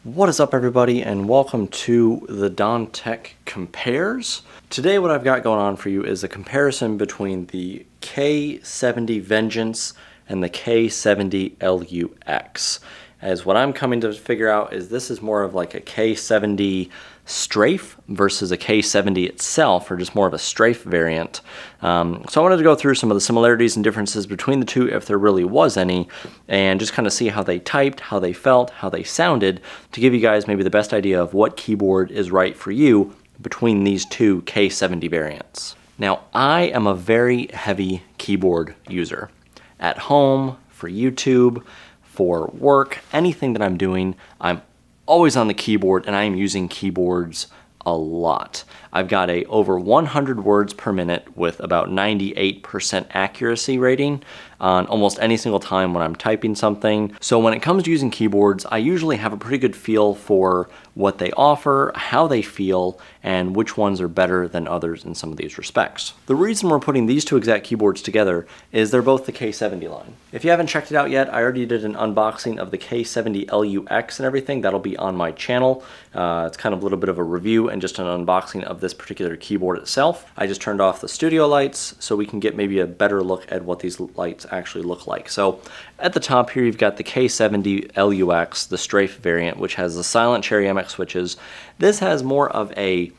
What is up, everybody, and welcome to the Don Tech Compares. Today what I've got going on for you is a comparison between the K70 Vengeance and the K70 LUX. As what I'm coming to figure out is this is more of like a K70 strafe versus a K70 itself, or just more of a strafe variant. So I wanted to go through some of the similarities and differences between the two, if there really was any, and just kind of see how they typed, how they felt, how they sounded, to give you guys maybe the best idea of what keyboard is right for you between these two K70 variants. Now, I am a very heavy keyboard user. At home, for YouTube, for work, anything that I'm doing, I'm always on the keyboard, and I am using keyboards a lot. I've got a over 100 words per minute with about 98% accuracy rating on almost any single time when I'm typing something. So when it comes to using keyboards, I usually have a pretty good feel for what they offer, how they feel, and which ones are better than others in some of these respects. The reason we're putting these two exact keyboards together is they're both the K70 line. If you haven't checked it out yet, I already did an unboxing of the K70 LUX and everything. That'll be on my channel. It's kind of a little bit of a review and just an unboxing of this particular keyboard itself. I just turned off the studio lights so we can get maybe a better look at what these lights actually look like. So at the top here, you've got the K70 LUX, the strafe variant, which has the silent cherry MX switches. This has more of a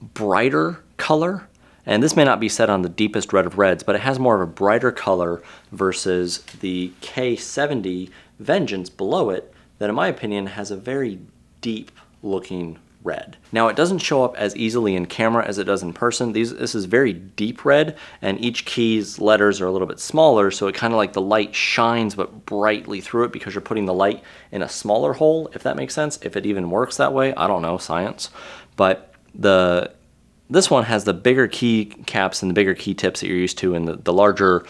brighter color, and this may not be set on the deepest red of reds, but it has more of a brighter color versus the K70 Vengeance below it that, in my opinion, has a very deep looking red. Now, it doesn't show up as easily in camera as it does in person. This is very deep red, and each key's letters are a little bit smaller, so it kind of like the light shines but brightly through it because you're putting the light in a smaller hole, if that makes sense. If it even works that way, I don't know, science. But this one has the bigger key caps and the bigger key tips that you're used to, and the larger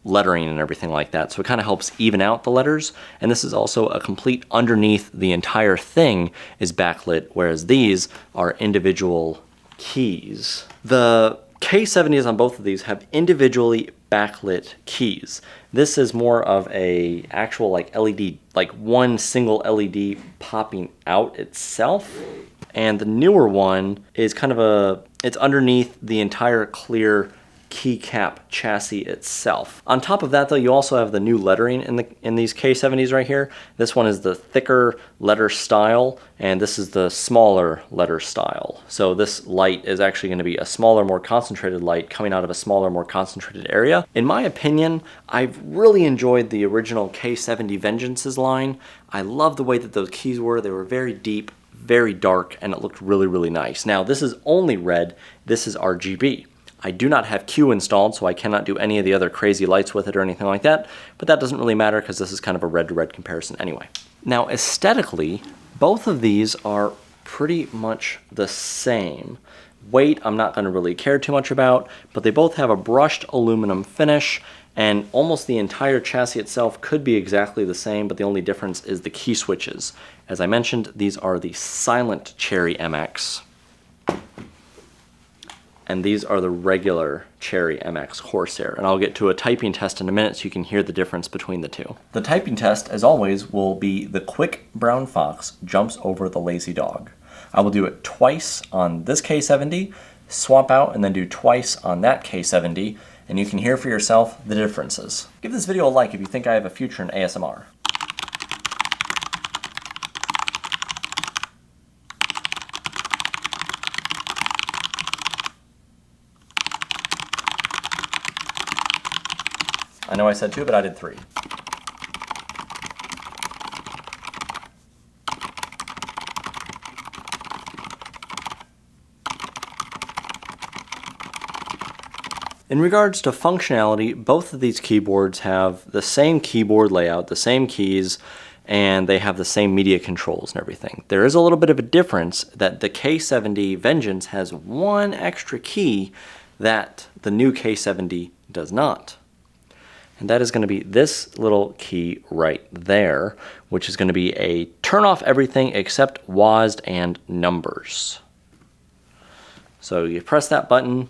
lettering and everything like that, so it kind of helps even out the letters. And this is also a complete underneath the entire thing is backlit, whereas these are individual keys. The K70s on both of these have individually backlit keys. This is more of a actual like LED, like one single LED popping out itself. And the newer one is kind of it's underneath the entire clear keycap chassis itself. On top of that, though, you also have the new lettering in these K70s right here. This one is the thicker letter style, and this is the smaller letter style. So this light is actually going to be a smaller, more concentrated light coming out of a smaller, more concentrated area. In my opinion, I've really enjoyed the original K70 Vengeance's line. I love the way that those keys were. They were very deep, very dark, and it looked really, really nice. Now, this is only red. This is RGB. I do not have Q installed, so I cannot do any of the other crazy lights with it or anything like that, but that doesn't really matter because this is kind of a red-to-red comparison anyway. Now, aesthetically, both of these are pretty much the same. Weight, I'm not going to really care too much about, but they both have a brushed aluminum finish, and almost the entire chassis itself could be exactly the same, but the only difference is the key switches. As I mentioned, these are the silent cherry MX. And these are the regular Cherry MX Corsair. And I'll get to a typing test in a minute so you can hear the difference between the two. The typing test, as always, will be the quick brown fox jumps over the lazy dog. I will do it twice on this K70, swap out, and then do twice on that K70, and you can hear for yourself the differences. Give this video a like if you think I have a future in ASMR. I know I said 2, but I did 3. In regards to functionality, both of these keyboards have the same keyboard layout, the same keys, and they have the same media controls and everything. There is a little bit of a difference that the K70 Vengeance has one extra key that the new K70 does not. And that is going to be this little key right there, which is going to be a turn off everything except WASD and numbers. So you press that button,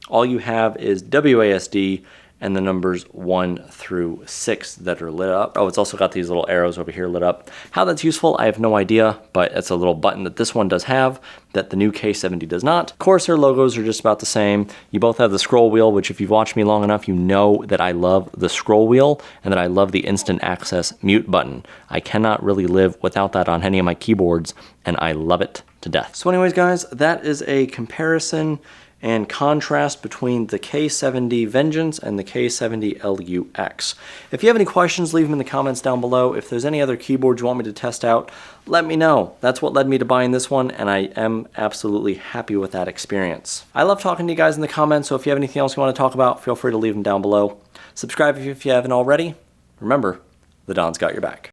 all you have is WASD and the numbers 1 through 6 that are lit up. Oh, it's also got these little arrows over here lit up. How that's useful, I have no idea, but it's a little button that this one does have that the new K70 does not. Corsair logos are just about the same. You both have the scroll wheel, which if you've watched me long enough, you know that I love the scroll wheel and that I love the instant access mute button. I cannot really live without that on any of my keyboards, and I love it to death. So anyways, guys, that is a comparison and contrast between the K70 Vengeance and the K70 LUX. If you have any questions, leave them in the comments down below. If there's any other keyboards you want me to test out, let me know. That's what led me to buying this one, and I am absolutely happy with that experience. I love talking to you guys in the comments, so if you have anything else you want to talk about, feel free to leave them down below. Subscribe if you haven't already. Remember, the Don's got your back.